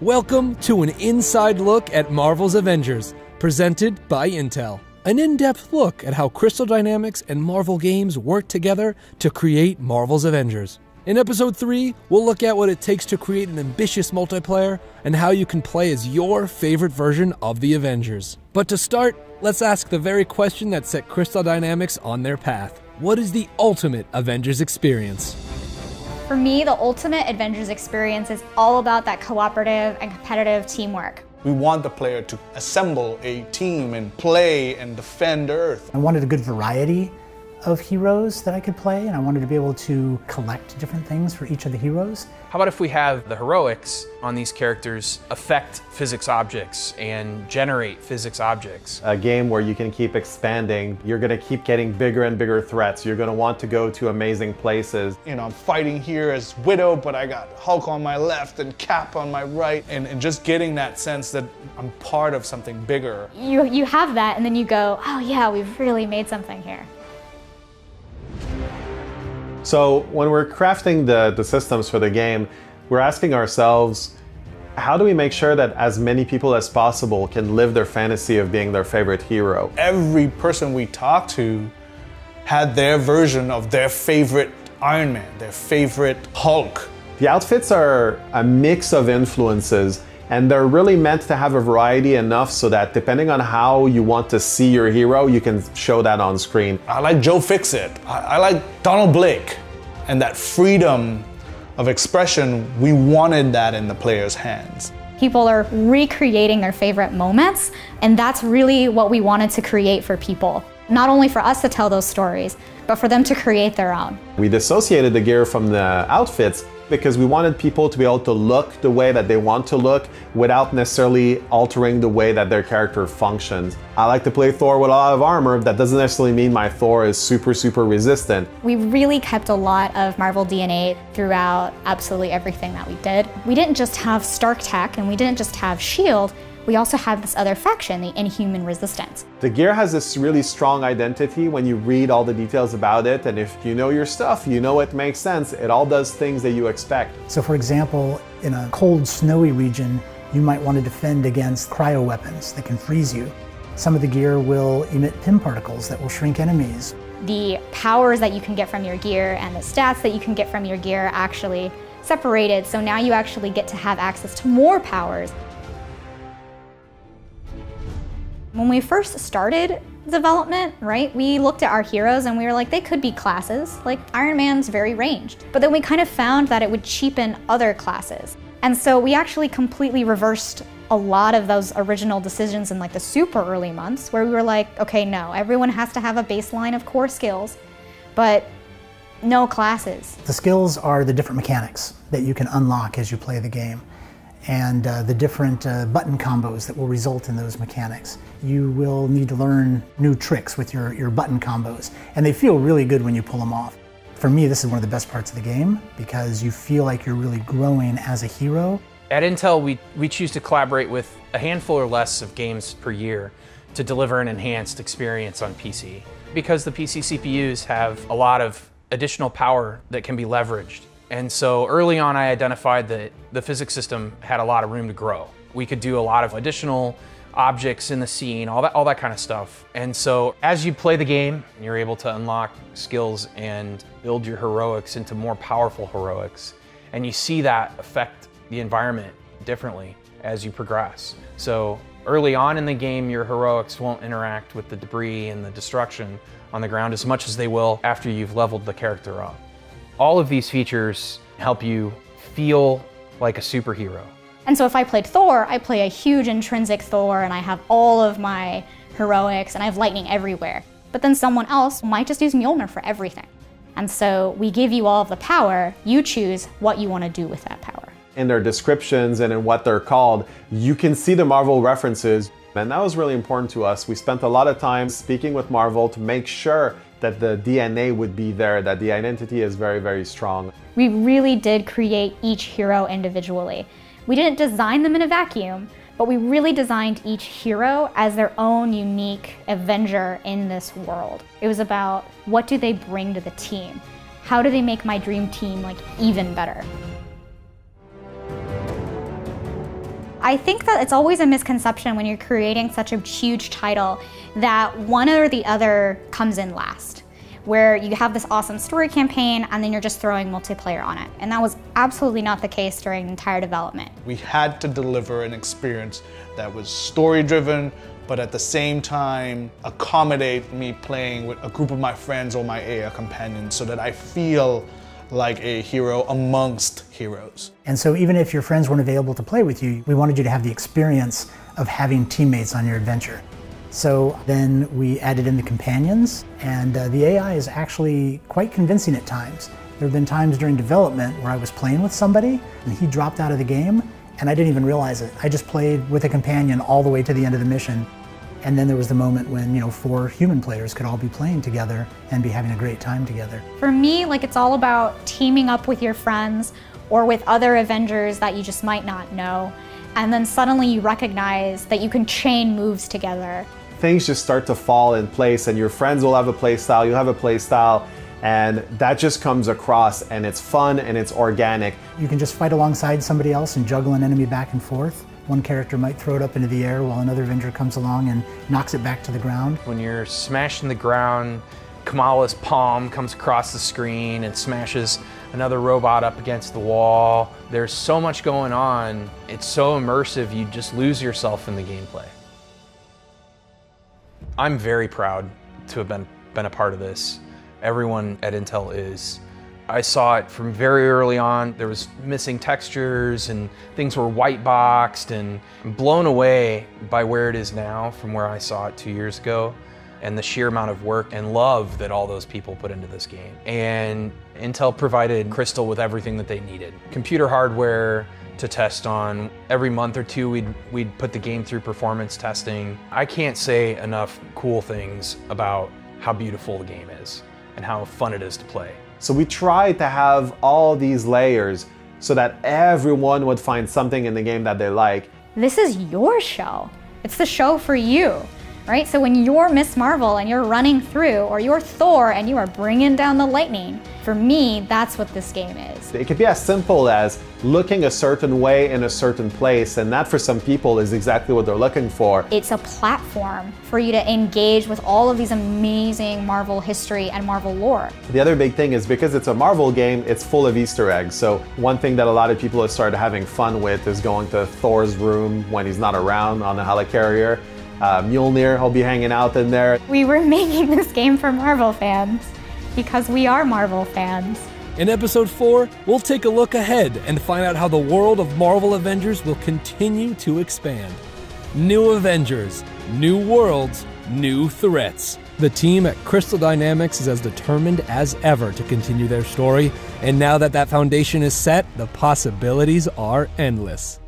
Welcome to an inside look at Marvel's Avengers, presented by Intel. An in-depth look at how Crystal Dynamics and Marvel Games work together to create Marvel's Avengers. In Episode 3, we'll look at what it takes to create an ambitious multiplayer and how you can play as your favorite version of the Avengers. But to start, let's ask the very question that set Crystal Dynamics on their path. What is the ultimate Avengers experience? For me, the ultimate Avengers experience is all about that cooperative and competitive teamwork. We want the player to assemble a team and play and defend Earth. I wanted a good variety of heroes that I could play, and I wanted to be able to collect different things for each of the heroes. How about if we have the heroics on these characters affect physics objects and generate physics objects? A game where you can keep expanding, you're gonna keep getting bigger and bigger threats, you're gonna want to go to amazing places. You know, I'm fighting here as Widow, but I got Hulk on my left and Cap on my right, and just getting that sense that I'm part of something bigger. You have that, and then you go, oh yeah, we've really made something here. So when we're crafting the systems for the game, we're asking ourselves, how do we make sure that as many people as possible can live their fantasy of being their favorite hero? Every person we talked to had their version of their favorite Iron Man, their favorite Hulk. The outfits are a mix of influences, and they're really meant to have a variety enough so that depending on how you want to see your hero, you can show that on screen. I like Joe Fixit. I like Donald Blake. And that freedom of expression, we wanted that in the player's hands. People are recreating their favorite moments, and that's really what we wanted to create for people. Not only for us to tell those stories, but for them to create their own. We dissociated the gear from the outfits because we wanted people to be able to look the way that they want to look without necessarily altering the way that their character functions. I like to play Thor with a lot of armor. That doesn't necessarily mean my Thor is super resistant. We really kept a lot of Marvel DNA throughout absolutely everything that we did. We didn't just have Stark Tech and we didn't just have S.H.I.E.L.D., we also had this other faction, the Inhuman Resistance. The gear has this really strong identity when you read all the details about it, and if you know your stuff, you know it makes sense. It all does things that you expect. So for example, in a cold, snowy region, you might want to defend against cryo weapons that can freeze you. Some of the gear will emit PIM particles that will shrink enemies. The powers that you can get from your gear and the stats that you can get from your gear are actually separated, so now you actually get to have access to more powers. When we first started development, right, we looked at our heroes and we were like, they could be classes, like Iron Man's very ranged. But then we kind of found that it would cheapen other classes. And so we actually completely reversed a lot of those original decisions in like the super early months where we were like, okay, no, everyone has to have a baseline of core skills, but no classes. The skills are the different mechanics that you can unlock as you play the game, and the different button combos that will result in those mechanics. You will need to learn new tricks with your button combos, and they feel really good when you pull them off. For me, this is one of the best parts of the game because you feel like you're really growing as a hero. At Intel, we choose to collaborate with a handful or less of games per year to deliver an enhanced experience on PC. Because the PC CPUs have a lot of additional power that can be leveraged. And so early on, I identified that the physics system had a lot of room to grow. We could do a lot of additional objects in the scene, all that kind of stuff. And so as you play the game, you're able to unlock skills and build your heroics into more powerful heroics. And you see that affect the environment differently as you progress. So early on in the game, your heroics won't interact with the debris and the destruction on the ground as much as they will after you've leveled the character up. All of these features help you feel like a superhero. And so if I played Thor, I play a huge intrinsic Thor and I have all of my heroics and I have lightning everywhere. But then someone else might just use Mjolnir for everything. And so we give you all of the power, you choose what you want to do with that power. In their descriptions and in what they're called, you can see the Marvel references. And that was really important to us. We spent a lot of time speaking with Marvel to make sure that the DNA would be there, that the identity is very strong. We really did create each hero individually. We didn't design them in a vacuum, but we really designed each hero as their own unique Avenger in this world. It was about what do they bring to the team? How do they make my dream team like even better? I think that it's always a misconception when you're creating such a huge title that one or the other comes in last, where you have this awesome story campaign and then you're just throwing multiplayer on it. And that was absolutely not the case during the entire development. We had to deliver an experience that was story-driven, but at the same time accommodate me playing with a group of my friends or my AI companions so that I feel like a hero amongst heroes. And so even if your friends weren't available to play with you, we wanted you to have the experience of having teammates on your adventure. So then we added in the companions, and the AI is actually quite convincing at times. There have been times during development where I was playing with somebody and he dropped out of the game and I didn't even realize it. I just played with a companion all the way to the end of the mission. And then there was the moment when, 4 human players could all be playing together and be having a great time together. For me, it's all about teaming up with your friends or with other Avengers that you just might not know. And then suddenly you recognize that you can chain moves together. Things just start to fall in place, and your friends will have a play style, you have a play style, and that just comes across, and it's fun and it's organic. You can just fight alongside somebody else and juggle an enemy back and forth. One character might throw it up into the air while another Avenger comes along and knocks it back to the ground. When you're smashing the ground, Kamala's palm comes across the screen and smashes another robot up against the wall. There's so much going on. It's so immersive, you just lose yourself in the gameplay. I'm very proud to have been a part of this. Everyone at Intel is. I saw it from very early on. There was missing textures and things were white boxed, and I'm blown away by where it is now from where I saw it 2 years ago, and the sheer amount of work and love that all those people put into this game. And Intel provided Crystal with everything that they needed. Computer hardware to test on. Every month or two we'd put the game through performance testing. I can't say enough cool things about how beautiful the game is and how fun it is to play. So we tried to have all these layers so that everyone would find something in the game that they like. This is your show. It's the show for you, right? So when you're Miss Marvel and you're running through, or you're Thor and you are bringing down the lightning, for me, that's what this game is. It could be as simple as looking a certain way in a certain place, and that for some people is exactly what they're looking for. It's a platform for you to engage with all of these amazing Marvel history and Marvel lore. The other big thing is because it's a Marvel game, it's full of Easter eggs. So one thing that a lot of people have started having fun with is going to Thor's room when he's not around on the helicarrier. Mjolnir will be hanging out in there. We were making this game for Marvel fans because we are Marvel fans. In episode 4, we'll take a look ahead and find out how the world of Marvel Avengers will continue to expand. New Avengers, new worlds, new threats. The team at Crystal Dynamics is as determined as ever to continue their story, and now that that foundation is set, the possibilities are endless.